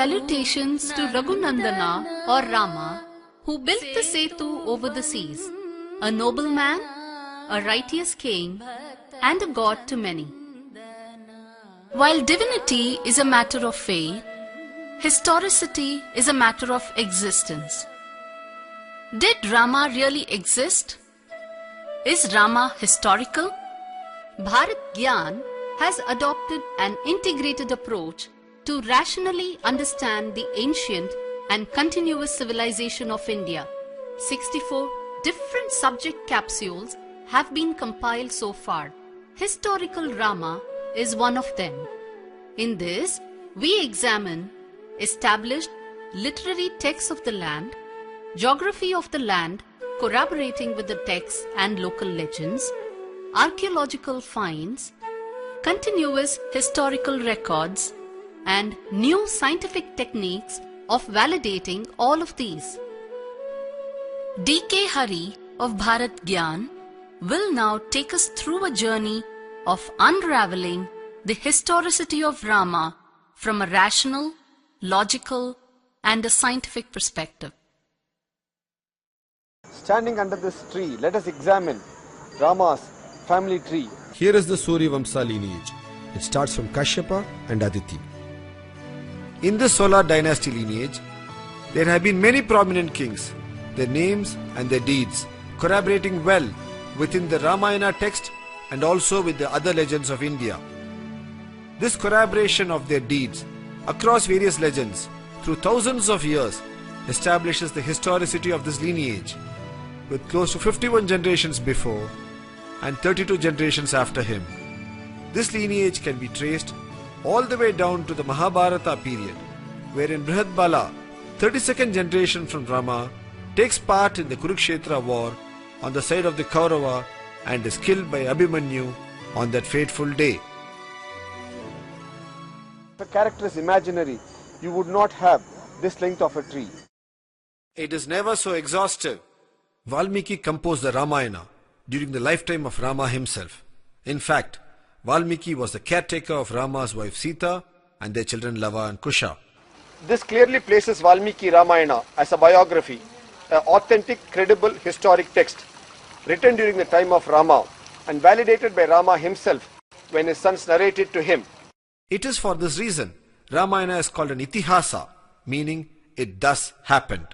Salutations to Raghunandana or Rama, who built the Setu over the seas, a noble man, a righteous king, and a god to many. While divinity is a matter of faith, historicity is a matter of existence. Did Rama really exist? Is Rama historical? Bharat Gyan has adopted an integrated approach to rationally understand the ancient and continuous civilization of India. 64 different subject capsules have been compiled so far. Historical Rama is one of them. In this, we examine established literary texts of the land, geography of the land corroborating with the texts and local legends, archaeological finds, continuous historical records, and new scientific techniques of validating all of these. D.K. Hari of Bharat Gyan will now take us through a journey of unraveling the historicity of Rama from a rational, logical, and a scientific perspective. Standing under this tree, let us examine Rama's family tree. Here is the Surya Vamsa lineage. It starts from Kashyapa and Aditi. In this solar dynasty lineage, there have been many prominent kings, their names and their deeds corroborating well within the Ramayana text and also with the other legends of India. This corroboration of their deeds across various legends through thousands of years establishes the historicity of this lineage, with close to 51 generations before and 32 generations after him. This lineage can be traced all the way down to the Mahabharata period, wherein Brihad Bala, 32nd generation from Rama, takes part in the Kurukshetra war on the side of the Kaurava and is killed by Abhimanyu on that fateful day. If a character is imaginary, you would not have this length of a tree. It is never so exhaustive. Valmiki composed the Ramayana during the lifetime of Rama himself. In fact, Valmiki was the caretaker of Rama's wife Sita and their children Lava and Kusha. This clearly places Valmiki Ramayana as a biography, an authentic, credible, historic text written during the time of Rama and validated by Rama himself when his sons narrated to him. It is for this reason Ramayana is called an Itihasa, meaning it thus happened.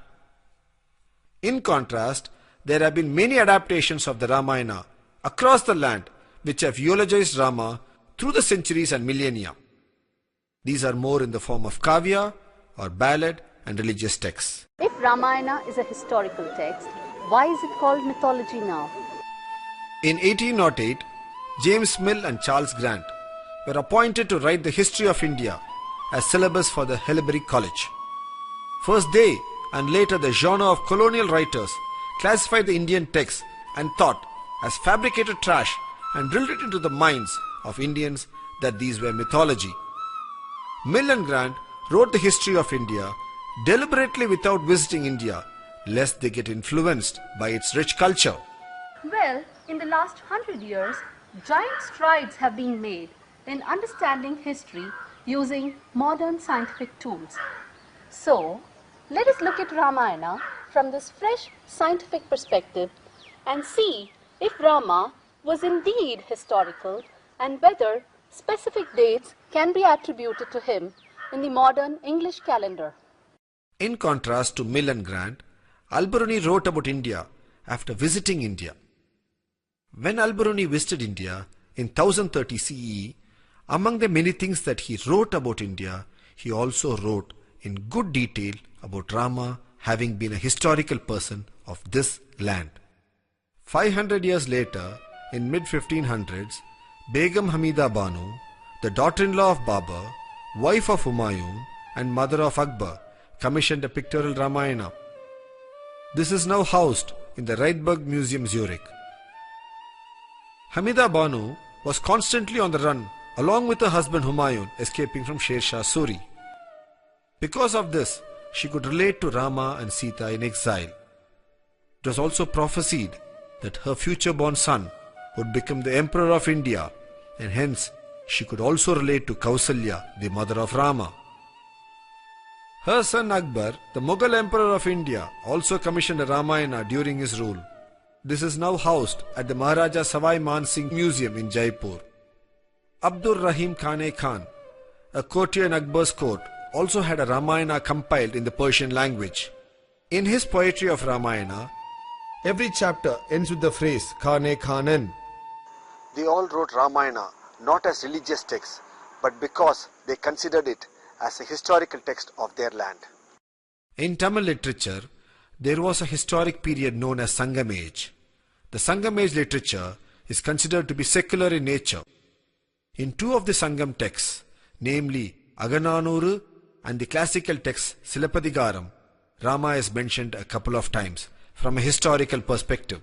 In contrast, there have been many adaptations of the Ramayana across the land which have eulogized Rama through the centuries and millennia. These are more in the form of kavya or ballad and religious texts. If Ramayana is a historical text, why is it called mythology now? In 1808, James Mill and Charles Grant were appointed to write the history of India as syllabus for the Hellebury College. First they and later the genre of colonial writers classified the Indian texts and thought as fabricated trash and drilled it into the minds of Indians that these were mythology. Mill and Grant wrote the history of India deliberately without visiting India, lest they get influenced by its rich culture. Well, in the last 100 years, giant strides have been made in understanding history using modern scientific tools. So, let us look at Ramayana from this fresh scientific perspective and see if Rama was indeed historical and whether specific dates can be attributed to him in the modern English calendar. In contrast to Mill and Grant, Al-Biruni wrote about India after visiting India. When Al-Biruni visited India in 1030 CE, among the many things that he wrote about India, he also wrote in good detail about Rama having been a historical person of this land. 500 years later, in mid-1500s, Begum Hamida Banu, the daughter-in-law of Babur, wife of Humayun and mother of Akbar, commissioned a pictorial Ramayana. This is now housed in the Reitberg Museum, Zurich. Hamida Banu was constantly on the run along with her husband Humayun, escaping from Sher Shah Suri. Because of this, she could relate to Rama and Sita in exile. It was also prophesied that her future-born son would become the emperor of India, and hence she could also relate to Kausalya, the mother of Rama. Her son Akbar, the Mughal Emperor of India, also commissioned a Ramayana during his rule. This is now housed at the Maharaja Savai Man Singh Museum in Jaipur. Abdur Rahim Khan Khan, a courtier in Akbar's court, also had a Ramayana compiled in the Persian language. In his poetry of Ramayana, every chapter ends with the phrase Khane Khanan. They all wrote Ramayana not as religious texts, but because they considered it as a historical text of their land. In Tamil literature, there was a historic period known as Sangam Age. The Sangam Age literature is considered to be secular in nature. In two of the Sangam texts, namely Agananuru and the classical text Silapadigaram, Rama is mentioned a couple of times from a historical perspective.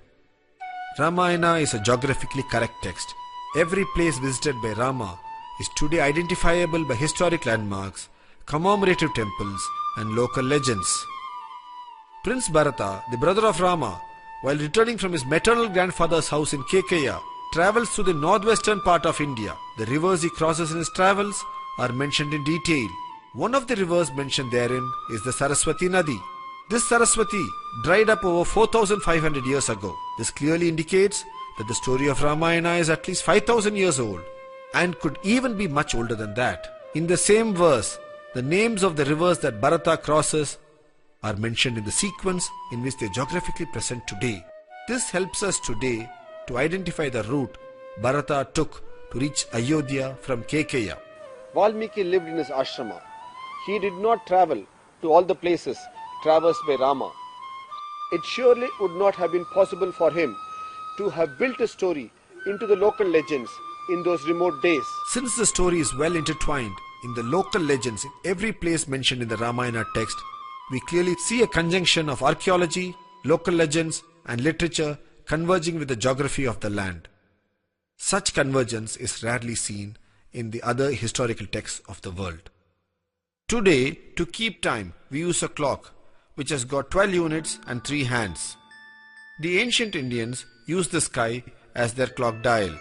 Ramayana is a geographically correct text. Every place visited by Rama is today identifiable by historic landmarks, commemorative temples and local legends. Prince Bharata, the brother of Rama, while returning from his maternal grandfather's house in Kekeya, travels through the northwestern part of India. The rivers he crosses in his travels are mentioned in detail. One of the rivers mentioned therein is the Saraswati Nadi. This Saraswati dried up over 4,500 years ago. This clearly indicates that the story of Ramayana is at least 5,000 years old and could even be much older than that. In the same verse, the names of the rivers that Bharata crosses are mentioned in the sequence in which they are geographically present today. This helps us today to identify the route Bharata took to reach Ayodhya from Kekeya. Valmiki lived in his ashrama. He did not travel to all the places traversed by Rama. It surely would not have been possible for him to have built a story into the local legends in those remote days. Since the story is well intertwined in the local legends in every place mentioned in the Ramayana text, we clearly see a conjunction of archaeology, local legends and literature converging with the geography of the land. Such convergence is rarely seen in the other historical texts of the world. Today, to keep time, we use a clock which has got 12 units and 3 hands. The ancient Indians used the sky as their clock dial.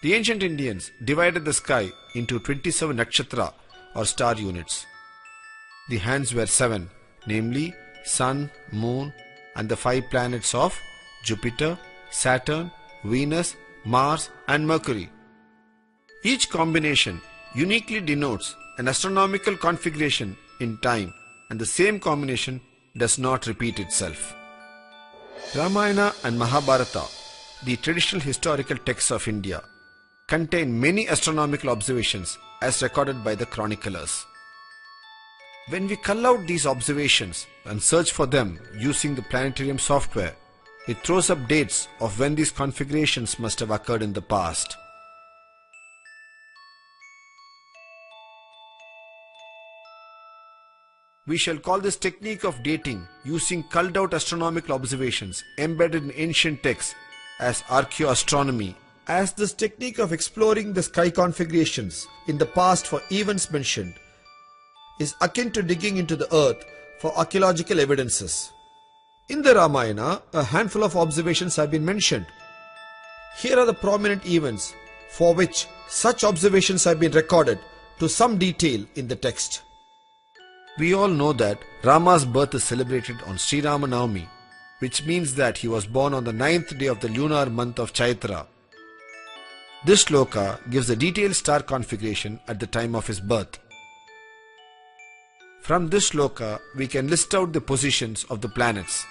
The ancient Indians divided the sky into 27 nakshatra or star units. The hands were 7, namely Sun, Moon and the 5 planets of Jupiter, Saturn, Venus, Mars and Mercury. Each combination uniquely denotes an astronomical configuration in time, and the same combination does not repeat itself. Ramayana and Mahabharata, the traditional historical texts of India, contain many astronomical observations as recorded by the chroniclers. When we cull out these observations and search for them using the planetarium software, it throws up dates of when these configurations must have occurred in the past. We shall call this technique of dating using culled out astronomical observations embedded in ancient texts as archaeoastronomy, as this technique of exploring the sky configurations in the past for events mentioned is akin to digging into the earth for archaeological evidences. In the Ramayana, a handful of observations have been mentioned. Here are the prominent events for which such observations have been recorded to some detail in the text. We all know that Rama's birth is celebrated on Sri Rama Navami, which means that he was born on the 9th day of the lunar month of Chaitra. This shloka gives a detailed star configuration at the time of his birth. From this shloka, we can list out the positions of the planets.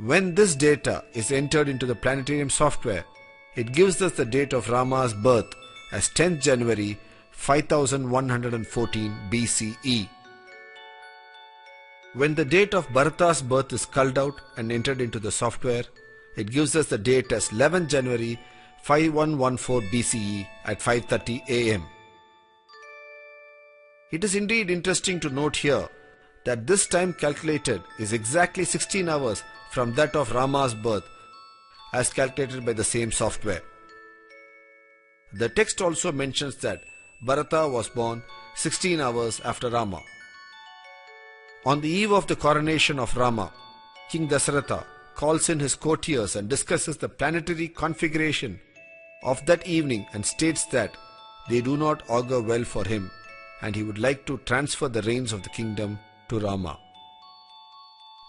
When this data is entered into the planetarium software, it gives us the date of Rama's birth as 10th January 5114 BCE. When the date of Bharata's birth is culled out and entered into the software, it gives us the date as 11th January 5114 BCE at 5:30 am. It is indeed interesting to note here that this time calculated is exactly 16 hours from that of Rama's birth as calculated by the same software. The text also mentions that Bharata was born 16 hours after Rama. On the eve of the coronation of Rama, King Dasaratha calls in his courtiers and discusses the planetary configuration of that evening and states that they do not augur well for him and he would like to transfer the reins of the kingdom to Rama.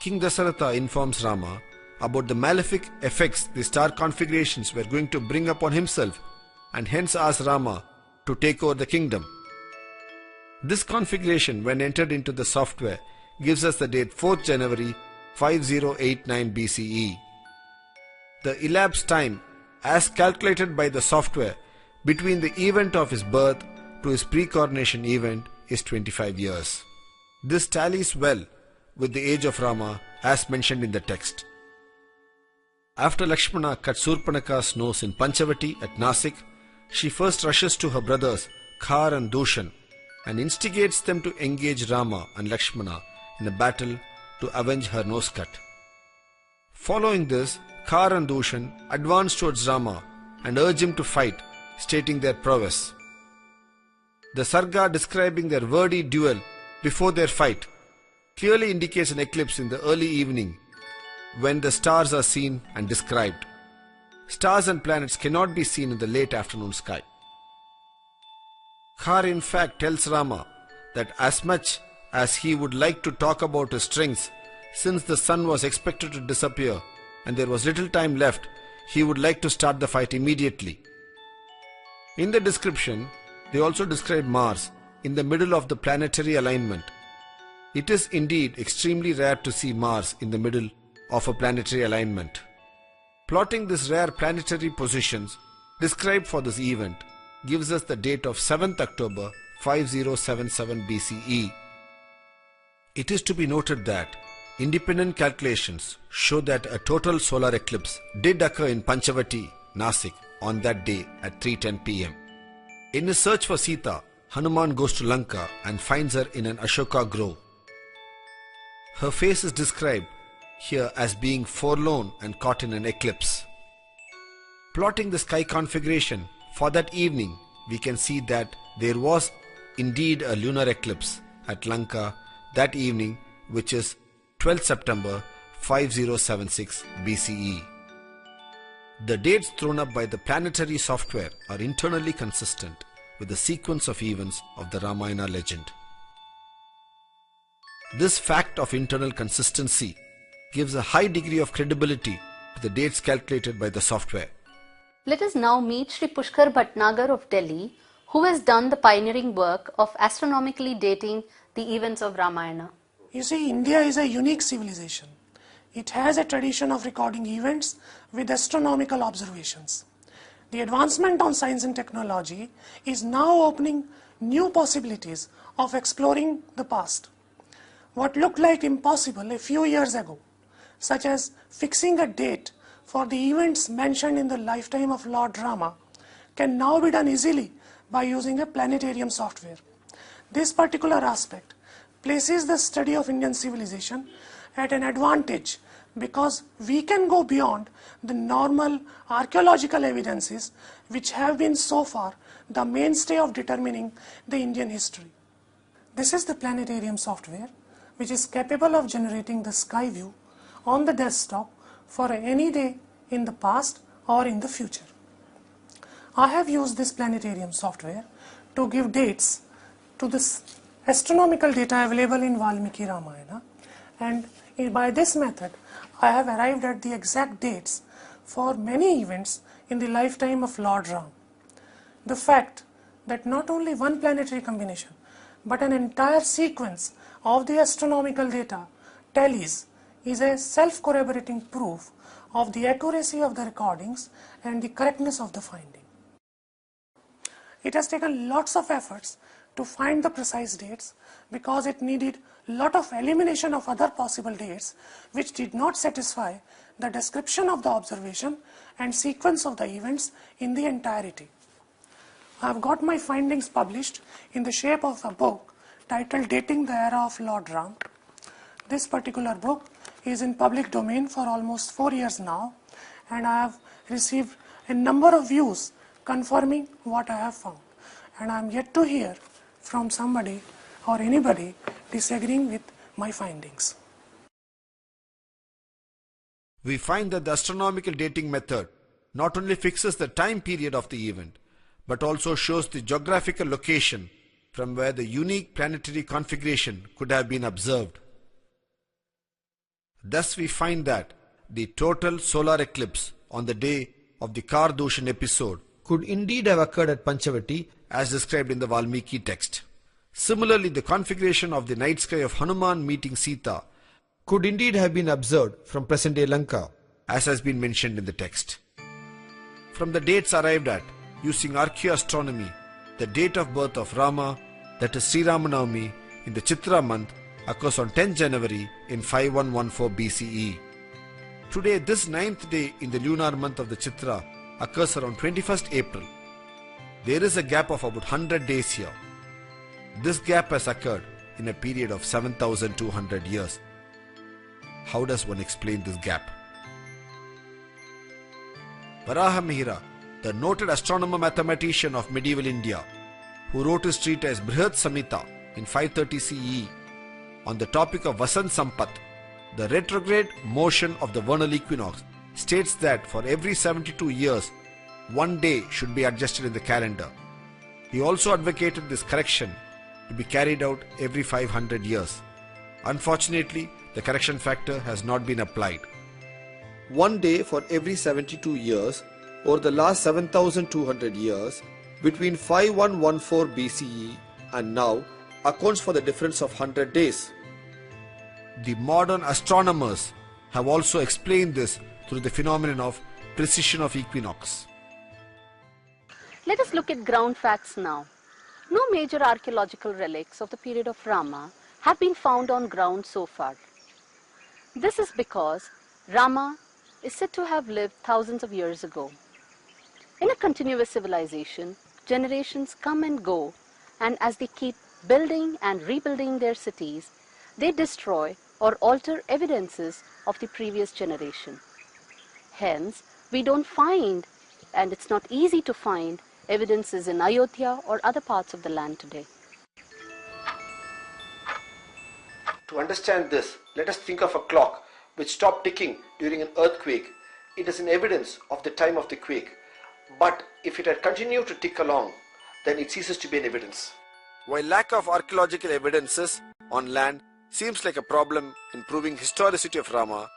King Dasaratha informs Rama about the malefic effects the star configurations were going to bring upon himself, and hence asks Rama to take over the kingdom. This configuration, when entered into the software, gives us the date 4th January 5089 BCE. The elapsed time, as calculated by the software, between the event of his birth to his pre-coronation event is 25 years. This tallies well with the age of Rama as mentioned in the text. After Lakshmana cuts Surpanaka's nose in Panchavati at Nasik, she first rushes to her brothers Khar and Dushan and instigates them to engage Rama and Lakshmana in a battle to avenge her nose cut. Following this, Khar and Dushan advance towards Rama and urge him to fight, stating their prowess. The sarga describing their wordy duel before their fight clearly indicates an eclipse in the early evening when the stars are seen and described. Stars and planets cannot be seen in the late afternoon sky. Khar in fact tells Rama that as much as he would like to talk about his strengths, since the sun was expected to disappear and there was little time left, he would like to start the fight immediately. In the description, they also describe Mars in the middle of the planetary alignment. It is indeed extremely rare to see Mars in the middle of a planetary alignment. Plotting these rare planetary positions described for this event gives us the date of 7th October 5077 BCE. It is to be noted that independent calculations show that a total solar eclipse did occur in Panchavati, Nasik on that day at 3:10 p.m. In his search for Sita, Hanuman goes to Lanka and finds her in an Ashoka grove. Her face is described here as being forlorn and caught in an eclipse. Plotting the sky configuration for that evening, we can see that there was indeed a lunar eclipse at Lanka that evening, which is 12th September 5076 BCE. The dates thrown up by the planetary software are internally consistent with the sequence of events of the Ramayana legend. This fact of internal consistency gives a high degree of credibility to the dates calculated by the software. Let us now meet Sri Pushkar Bhatnagar of Delhi, who has done the pioneering work of astronomically dating the events of Ramayana. You see, India is a unique civilization. It has a tradition of recording events with astronomical observations. The advancement on science and technology is now opening new possibilities of exploring the past. What looked like impossible a few years ago, such as fixing a date for the events mentioned in the lifetime of Lord Rama, can now be done easily by using a planetarium software. This particular aspect places the study of Indian civilization at an advantage because we can go beyond the normal archaeological evidences which have been so far the mainstay of determining the Indian history. This is the planetarium software, which is capable of generating the sky view on the desktop for any day in the past or in the future. I have used this planetarium software to give dates to the astronomical data available in Valmiki Ramayana, and by this method I have arrived at the exact dates for many events in the lifetime of Lord Ram. The fact that not only one planetary combination but an entire sequence of the astronomical data tallies is a self-corroborating proof of the accuracy of the recordings and the correctness of the finding. It has taken lots of efforts to find the precise dates because it needed a lot of elimination of other possible dates which did not satisfy the description of the observation and sequence of the events in the entirety. I have got my findings published in the shape of a book titled Dating the Era of Lord Ram. This particular book is in public domain for almost 4 years now, and I have received a number of views confirming what I have found, and I am yet to hear from somebody or anybody disagreeing with my findings. We find that the astronomical dating method not only fixes the time period of the event, but also shows the geographical location from where the unique planetary configuration could have been observed. Thus we find that the total solar eclipse on the day of the Kardoshan episode could indeed have occurred at Panchavati as described in the Valmiki text. Similarly, the configuration of the night sky of Hanuman meeting Sita could indeed have been observed from present-day Lanka, as has been mentioned in the text. From the dates arrived at, using archaeoastronomy, the date of birth of Rama, that is Sri Ramanavami, in the Chitra month, occurs on 10th January in 5114 BCE. Today, this 9th day in the lunar month of the Chitra occurs around 21st April. There is a gap of about 100 days here. This gap has occurred in a period of 7,200 years. How does one explain this gap? Varahamihira, the noted astronomer-mathematician of medieval India, who wrote his treatise Brihat Samhita in 530 CE on the topic of Vasant Sampat, the retrograde motion of the vernal equinox, states that for every 72 years, one day should be adjusted in the calendar. He also advocated this correction to be carried out every 500 years. Unfortunately, the correction factor has not been applied. One day for every 72 years, or the last 7,200 years, between 5114 BCE and now, accounts for the difference of 100 days. The modern astronomers have also explained this through the phenomenon of precession of equinox. Let us look at ground facts now. No major archaeological relics of the period of Rama have been found on ground so far. This is because Rama is said to have lived thousands of years ago. In a continuous civilization, generations come and go, and as they keep building and rebuilding their cities, they destroy or alter evidences of the previous generation. Hence, we don't find, and it's not easy to find, evidences in Ayodhya or other parts of the land today. To understand this, let us think of a clock which stopped ticking during an earthquake. It is an evidence of the time of the quake. But if it had continued to tick along, then it ceases to be an evidence. While lack of archaeological evidences on land seems like a problem in proving historicity of Rama,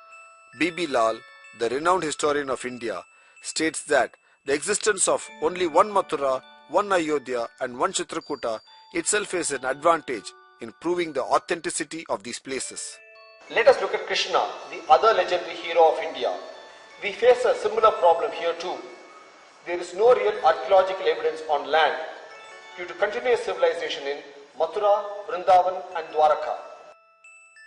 B.B. Lal, the renowned historian of India, states that the existence of only one Mathura, one Ayodhya and one Chitrakuta itself is an advantage in proving the authenticity of these places. Let us look at Krishna, the other legendary hero of India. We face a similar problem here too. There is no real archaeological evidence on land due to continuous civilization in Mathura, Vrindavan and Dwaraka.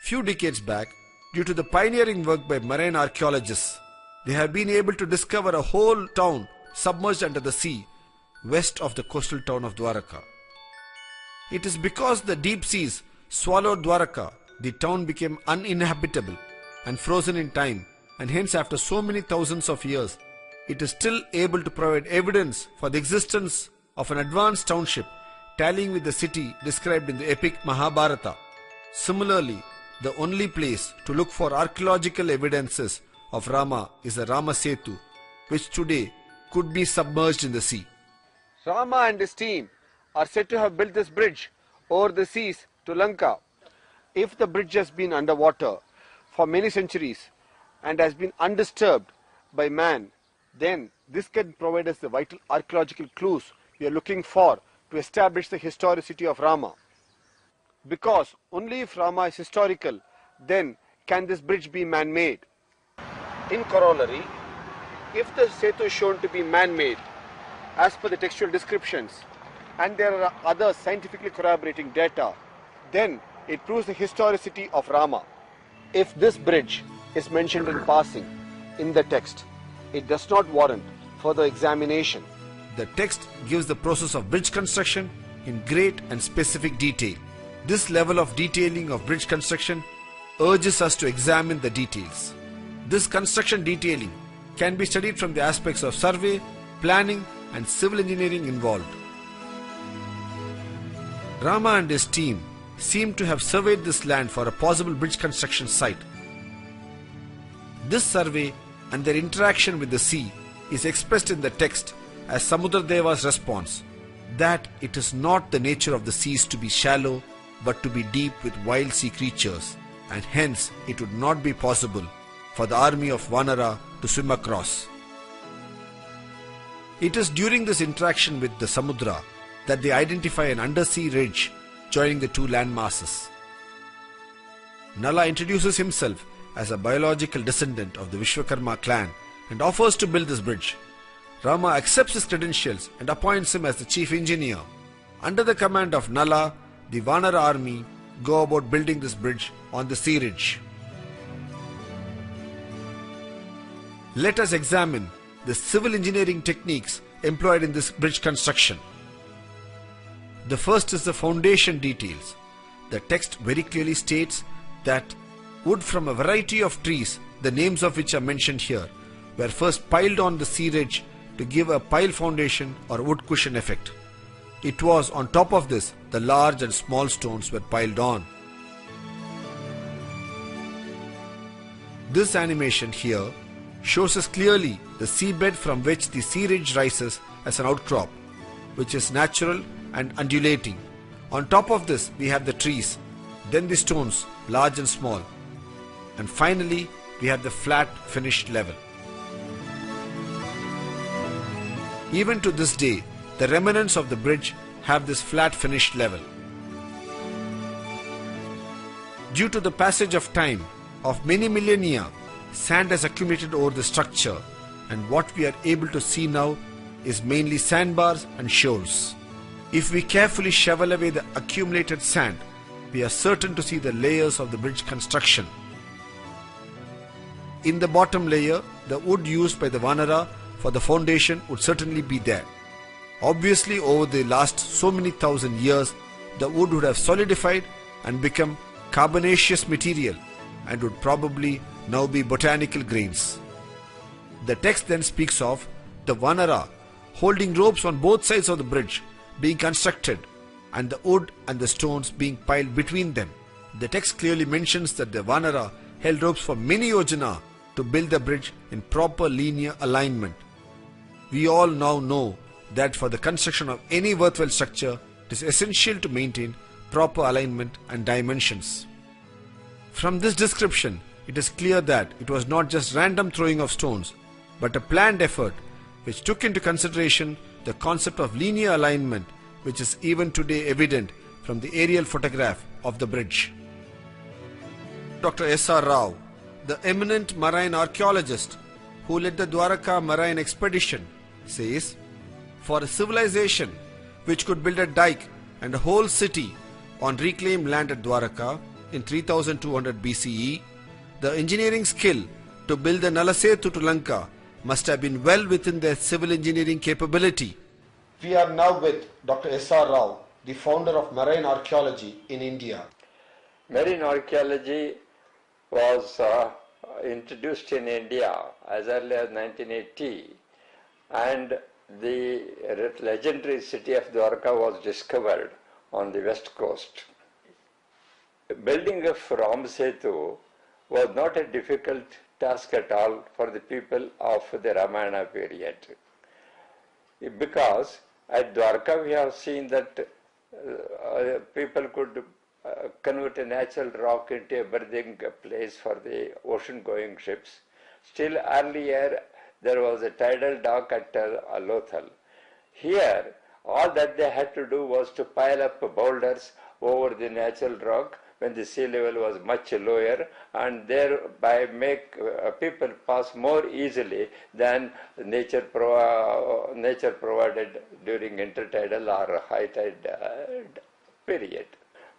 Few decades back, due to the pioneering work by marine archaeologists, they have been able to discover a whole town submerged under the sea, west of the coastal town of Dwaraka. It is because the deep seas swallowed Dwaraka, the town became uninhabitable and frozen in time, and hence after so many thousands of years, it is still able to provide evidence for the existence of an advanced township tallying with the city described in the epic Mahabharata. Similarly, the only place to look for archaeological evidences of Rama is the Rama Setu, which today could be submerged in the sea. Rama and his team are said to have built this bridge over the seas to Lanka. If the bridge has been underwater for many centuries and has been undisturbed by man, then this can provide us the vital archaeological clues we are looking for to establish the historicity of Rama. Because only if Rama is historical, then can this bridge be man-made. In corollary, if the Setu is shown to be man-made, as per the textual descriptions, and there are other scientifically corroborating data, then it proves the historicity of Rama. If this bridge is mentioned in passing in the text, it does not warrant further examination. The text gives the process of bridge construction in great and specific detail. This level of detailing of bridge construction urges us to examine the details. This construction detailing can be studied from the aspects of survey, planning and civil engineering involved. Rama and his team seem to have surveyed this land for a possible bridge construction site. This survey and their interaction with the sea is expressed in the text as Samudradeva's response. that it is not the nature of the seas to be shallow but to be deep with wild sea creatures, and hence it would not be possible for the army of Vanara to swim across. It is during this interaction with the Samudra that they identify an undersea ridge joining the two land masses. Nala introduces himself as a biological descendant of the Vishwakarma clan and offers to build this bridge. Rama accepts his credentials and appoints him as the chief engineer. Under the command of Nala, the Vanara army go about building this bridge on the sea ridge. Let us examine the civil engineering techniques employed in this bridge construction. The first is the foundation details. The text very clearly states that wood from a variety of trees, the names of which are mentioned here, were first piled on the sea ridge to give a pile foundation or wood cushion effect. It was on top of this the large and small stones were piled on. This animation here shows us clearly the seabed from which the sea ridge rises as an outcrop, which is natural and undulating. On top of this we have the trees, then the stones, large and small, and finally we have the flat finished level. Even to this day, the remnants of the bridge have this flat finished level. Due to the passage of time of many millennia, sand has accumulated over the structure, and what we are able to see now is mainly sandbars and shoals. If we carefully shovel away the accumulated sand, we are certain to see the layers of the bridge construction. In the bottom layer, the wood used by the Vanara for the foundation would certainly be there. Obviously, over the last so many thousand years, the wood would have solidified and become carbonaceous material and would probably now be botanical grains. The text then speaks of the Vanara holding ropes on both sides of the bridge being constructed and the wood and the stones being piled between them. The text clearly mentions that the Vanara held ropes for many yojana to build the bridge in proper linear alignment. We all now know that for the construction of any worthwhile structure, it is essential to maintain proper alignment and dimensions. From this description, it is clear that it was not just random throwing of stones, but a planned effort which took into consideration the concept of linear alignment, which is even today evident from the aerial photograph of the bridge. Dr. S.R. Rao, the eminent marine archaeologist who led the Dwaraka marine expedition, says, for a civilization which could build a dike and a whole city on reclaimed land at Dwaraka in 3200 BCE, the engineering skill to build the Nalasetu to Lanka must have been well within their civil engineering capability. We are now with Dr. S.R. Rao, the founder of marine archaeology in India. Marine archaeology was introduced in India as early as 1980, and the legendary city of Dwarka was discovered on the west coast. Building of Rama Setu was not a difficult task at all for the people of the Ramayana period, because at Dwarka we have seen that people could convert a natural rock into a berthing place for the ocean-going ships. Still earlier there was a tidal dock at Lothal. Here all that they had to do was to pile up boulders over the natural rock when the sea level was much lower, and thereby make people pass more easily than nature provided during intertidal or high tide period.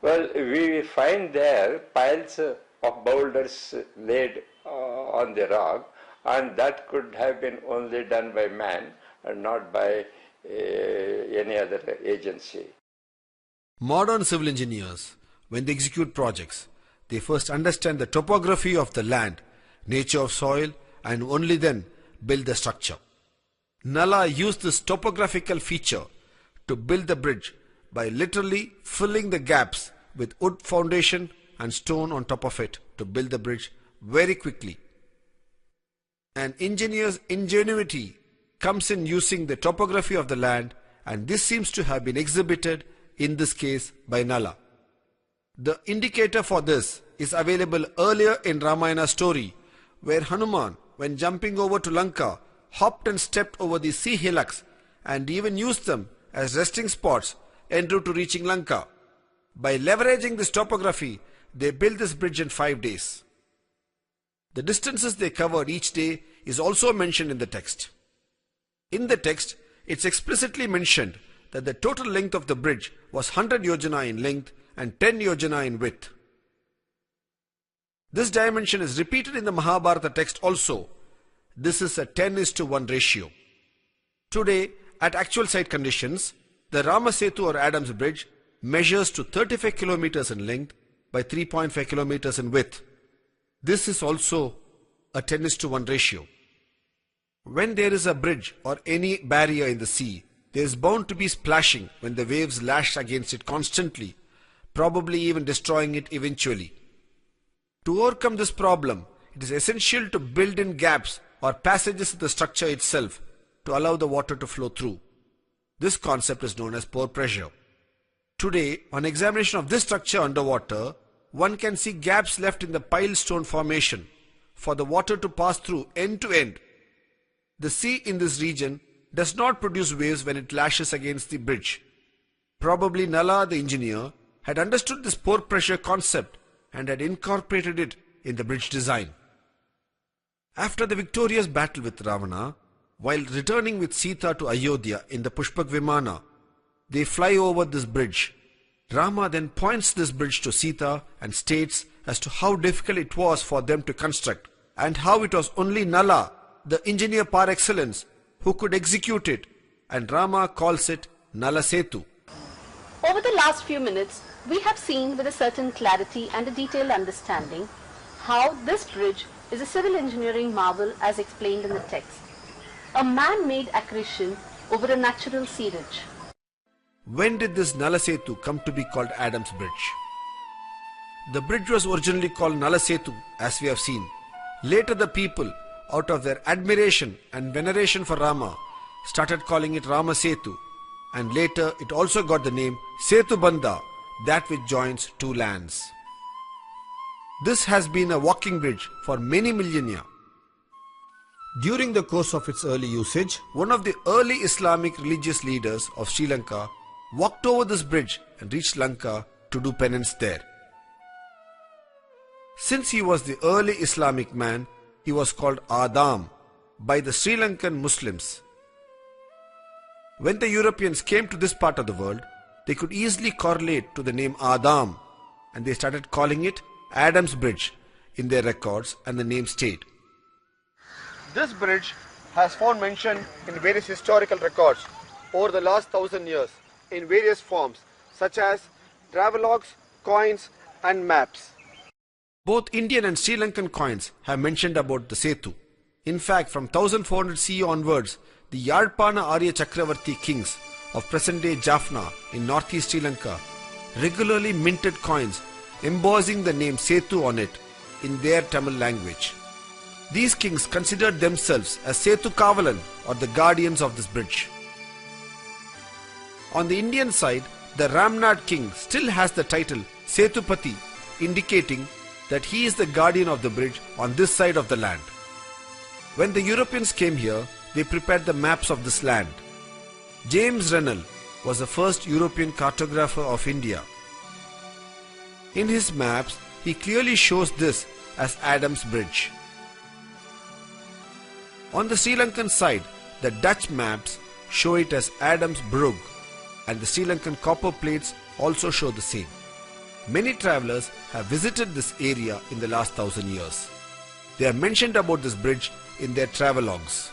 Well, we find there piles of boulders laid on the rock, and that could have been only done by man and not by any other agency. Modern civil engineers, when they execute projects, they first understand the topography of the land, nature of soil, and only then build the structure. Nala used this topographical feature to build the bridge by literally filling the gaps with wood foundation and stone on top of it to build the bridge very quickly. An engineer's ingenuity comes in using the topography of the land and this seems to have been exhibited in this case by Nala. The indicator for this is available earlier in Ramayana story, where Hanuman, when jumping over to Lanka, hopped and stepped over the sea hillocks and even used them as resting spots en route to reaching Lanka. By leveraging this topography, they built this bridge in 5 days. The distances they covered each day is also mentioned in the text. In the text, it's explicitly mentioned that the total length of the bridge was 100 yojana in length and 10 yojana in width. This dimension is repeated in the Mahabharata text also. This is a 10:1 ratio. Today, at actual site conditions, the Rama Setu or Adams Bridge measures to 35 kilometers in length by 3.5 kilometers in width. This is also a 10:1 ratio. When there is a bridge or any barrier in the sea, there is bound to be splashing when the waves lash against it constantly, probably even destroying it eventually. To overcome this problem, it is essential to build in gaps or passages in the structure itself to allow the water to flow through. This concept is known as pore pressure. Today, on examination of this structure underwater, one can see gaps left in the piled stone formation for the water to pass through end to end. The sea in this region does not produce waves when it lashes against the bridge. Probably Nala, the engineer, had understood this pore pressure concept and had incorporated it in the bridge design. After the victorious battle with Ravana, while returning with Sita to Ayodhya in the Pushpak Vimana, they fly over this bridge. Rama then points this bridge to Sita and states as to how difficult it was for them to construct and how it was only Nala, the engineer par excellence, who could execute it, and Rama calls it Nala Setu. Over the last few minutes, we have seen with a certain clarity and a detailed understanding how this bridge is a civil engineering marvel as explained in the text, a man-made accretion over a natural sea ridge. When did this Nala Setu come to be called Adams Bridge? The bridge was originally called Nala Setu, as we have seen. Later the people, out of their admiration and veneration for Rama, started calling it Rama Setu, and later it also got the name Setu Bandha, that which joins two lands. This has been a walking bridge for many millennia. During the course of its early usage, one of the early Islamic religious leaders of Sri Lanka walked over this bridge and reached Lanka to do penance there. Since he was the early Islamic man, he was called Adam by the Sri Lankan Muslims. When the Europeans came to this part of the world, they could easily correlate to the name Adam, and they started calling it Adams Bridge in their records, and the name stayed. This bridge has found mention in various historical records over the last 1,000 years in various forms such as travelogues, coins and maps. Both Indian and Sri Lankan coins have mentioned about the Setu. In fact, from 1400 CE onwards, the Yadpana Arya Chakravarti kings of present-day Jaffna in northeast Sri Lanka regularly minted coins embossing the name Setu on it in their Tamil language. These kings considered themselves as Setu Kavalan, or the guardians of this bridge. On the Indian side, the Ramnad king still has the title Setupati, indicating that he is the guardian of the bridge on this side of the land. When the Europeans came here, they prepared the maps of this land. James Rennell was the first European cartographer of India. In his maps, he clearly shows this as Adams Bridge. On the Sri Lankan side, the Dutch maps show it as Adams Brug, and the Sri Lankan copper plates also show the same. Many travelers have visited this area in the last 1,000 years. They have mentioned about this bridge in their travelogues.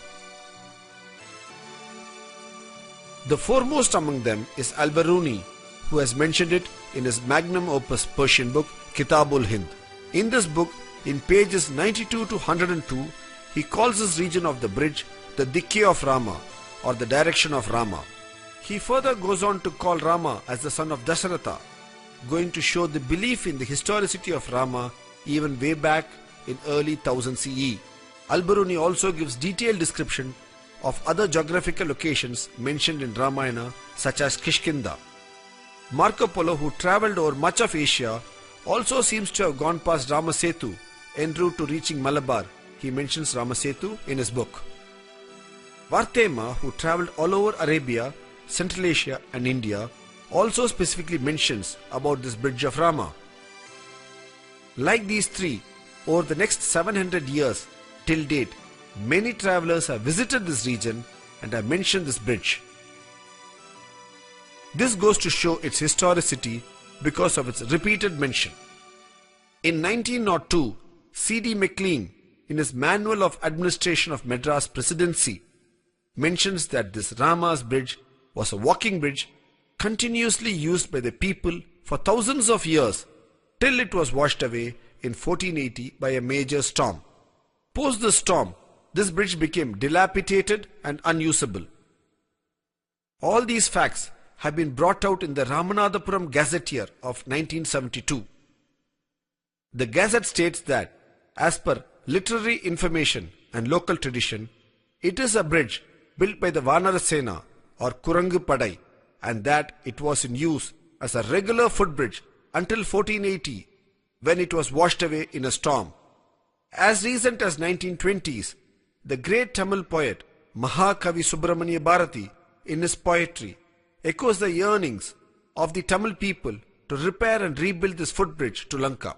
The foremost among them is Al-Biruni, who has mentioned it in his magnum opus Persian book Kitabul Hind. In this book, in pages 92 to 102, he calls this region of the bridge the Dikke of Rama, or the direction of Rama. He further goes on to call Rama as the son of Dasharatha, going to show the belief in the historicity of Rama even way back in early 1000 CE. Al-Biruni also gives detailed description of other geographical locations mentioned in Ramayana, such as Kishkinda. Marco Polo, who travelled over much of Asia, also seems to have gone past Ramasetu en route to reaching Malabar. He mentions Ramasetu in his book. Varthema, who travelled all over Arabia, Central Asia and India, also specifically mentions about this bridge of Rama. Like these three, over the next 700 years till date, many travellers have visited this region and have mentioned this bridge. This goes to show its historicity because of its repeated mention. In 1902, C.D. MacLean, in his Manual of Administration of Madras Presidency, mentions that this Rama's bridge was a walking bridge continuously used by the people for thousands of years till it was washed away in 1480 by a major storm. Post the storm, this bridge became dilapidated and unusable. All these facts have been brought out in the Ramanathapuram Gazetteer of 1972. The Gazette states that, as per literary information and local tradition, it is a bridge built by the Vanarasena or Kurangu Padai, and that it was in use as a regular footbridge until 1480, when it was washed away in a storm. As recent as 1920s, the great Tamil poet Mahakavi Subramanya Bharati, in his poetry, echoes the yearnings of the Tamil people to repair and rebuild this footbridge to Lanka.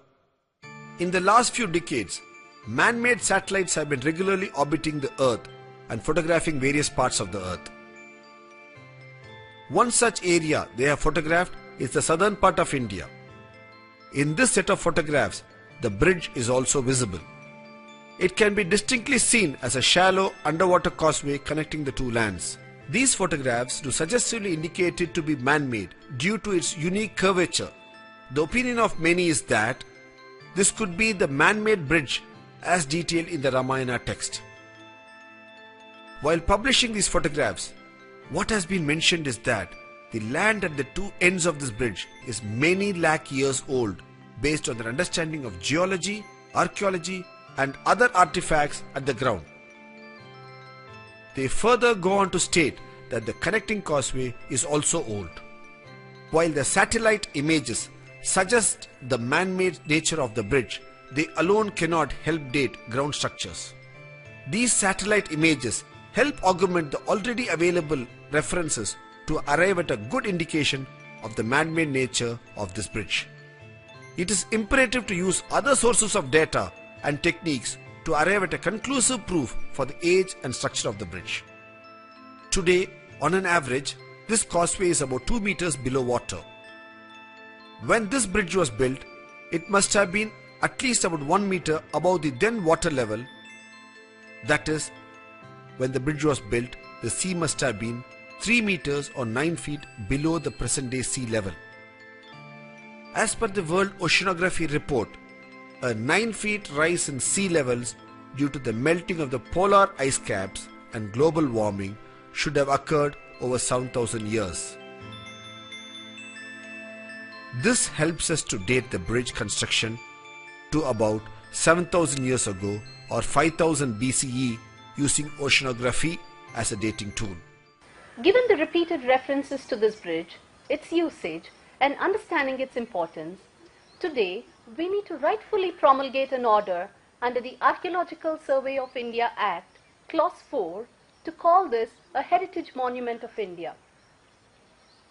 In the last few decades, man-made satellites have been regularly orbiting the Earth and photographing various parts of the Earth. One such area they have photographed is the southern part of India. In this set of photographs, the bridge is also visible. It can be distinctly seen as a shallow underwater causeway connecting the two lands. These photographs do suggestively indicate it to be man-made due to its unique curvature. The opinion of many is that this could be the man-made bridge as detailed in the Ramayana text. While publishing these photographs, what has been mentioned is that the land at the two ends of this bridge is many lakh years old based on their understanding of geology, archaeology and other artifacts at the ground. They further go on to state that the connecting causeway is also old. While the satellite images suggest the man-made nature of the bridge, they alone cannot help date ground structures. These satellite images help augment the already available references to arrive at a good indication of the man-made nature of this bridge. It is imperative to use other sources of data and techniques to arrive at a conclusive proof for the age and structure of the bridge. Today, on an average, this causeway is about 2 meters below water. When this bridge was built, it must have been at least about 1 meter above the then water level. That is, when the bridge was built, the sea must have been 3 meters or 9 feet below the present day sea level. As per the World Oceanography Report, a 9 feet rise in sea levels due to the melting of the polar ice caps and global warming should have occurred over 7,000 years. This helps us to date the bridge construction to about 7,000 years ago or 5000 BCE using oceanography as a dating tool. Given the repeated references to this bridge, its usage, and understanding its importance, today we need to rightfully promulgate an order under the Archaeological Survey of India Act, Clause 4, to call this a Heritage Monument of India.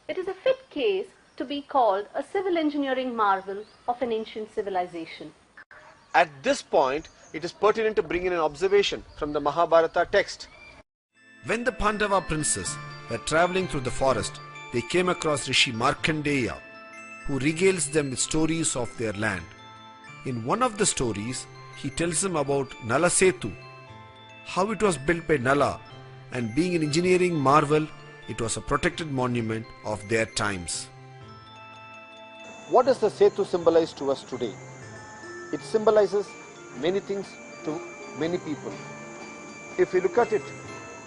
It is a fit case to be called a civil engineering marvel of an ancient civilization. At this point, it is pertinent to bring in an observation from the Mahabharata text. When the Pandava princes were travelling through the forest, they came across Rishi Markandeya, who regales them with stories of their land. In one of the stories, he tells them about Nala Setu, how it was built by Nala, and being an engineering marvel, it was a protected monument of their times. What does the Setu symbolize to us today? It symbolizes many things to many people. If we look at it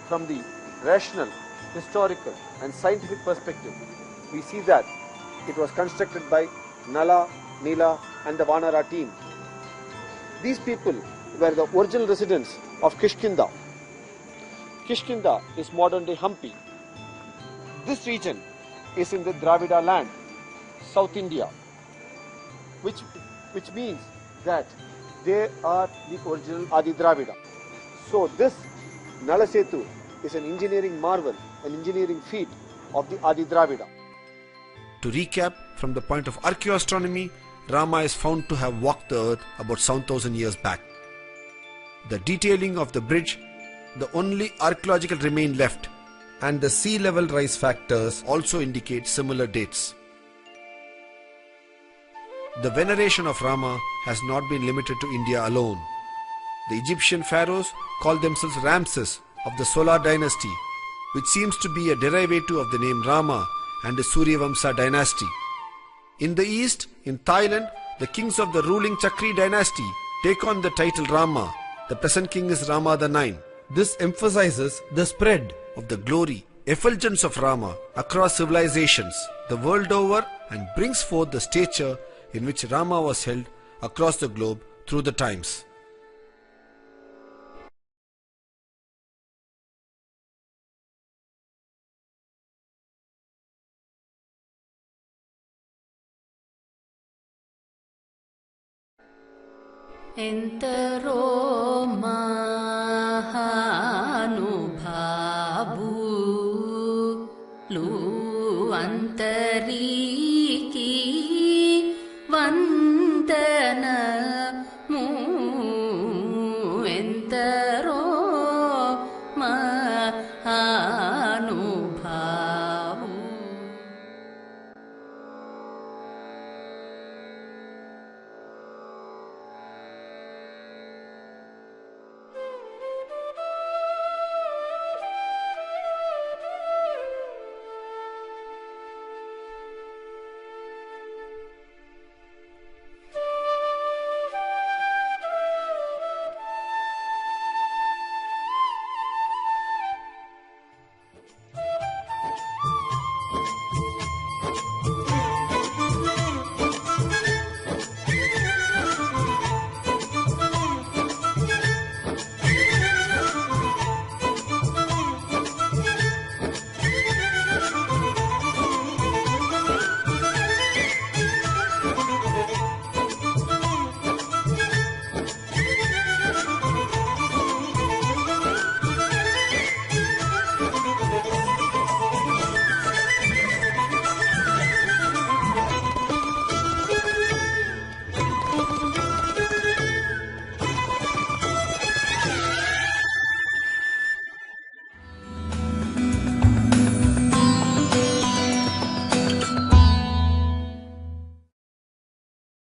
from the rational, historical and scientific perspective, we see that it was constructed by Nala, Nila and the Vanara team. These people were the original residents of Kishkinda. Kishkinda is modern-day Hampi. This region is in the Dravida land, South India, which means that they are the original Adi Dravida. So this Nalasetu is an engineering marvel, an engineering feat of the Adi Dravida. To recap, from the point of archaeoastronomy, Rama is found to have walked the earth about 7,000 years back. The detailing of the bridge, the only archaeological remain left, and the sea level rise factors also indicate similar dates. The veneration of Rama has not been limited to India alone. The Egyptian pharaohs called themselves Ramses of the Solar dynasty, which seems to be a derivative of the name Rama and the Suryavamsa dynasty. In the east, in Thailand, the kings of the ruling Chakri dynasty take on the title Rama. The present king is Rama IX. This emphasizes the spread of the glory, effulgence of Rama across civilizations the world over and brings forth the stature in which Rama was held across the globe through the times. Enter Roma.